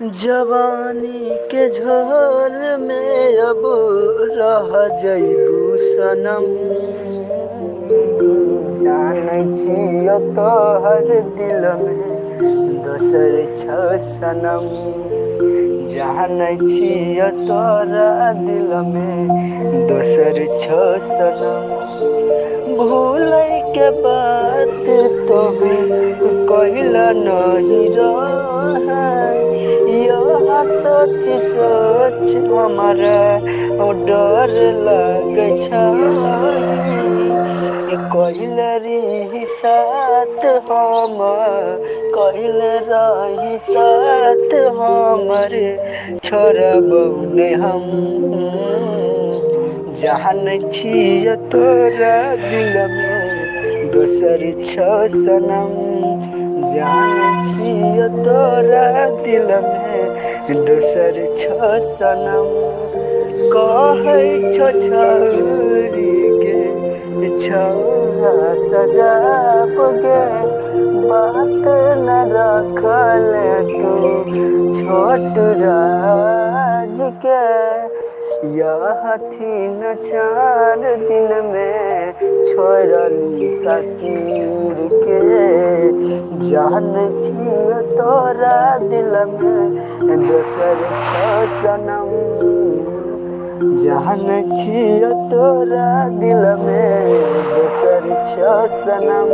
जवानी के झोल में अब रह जइबू सनम। जानै छियो तोहर दिल में दोसर छ सनम। जानै छियो तोरा दिल में दोसर छ सनम। भूलै के बात तोहू कहिला नहीं रहे। यह सोच सोच हमारा डर लागे कहिल रही साथ हम कहिल रही साथ हमरे छोड़बौ हम। जान छिय तोरा दिल में दोसर छ सनम। जान छिय तोरा दिल में दोसर छ सनम। कहै छौ छोड़ी गे छौरा सजाब गे बात न रखल तू छोट राज के। यह थीन 4 दिन में छोड़ली सकीर के। जान छिय तोरा दिल में दोसर छ सनम। जान छिय तोरा दिल में दोसर छ सनम।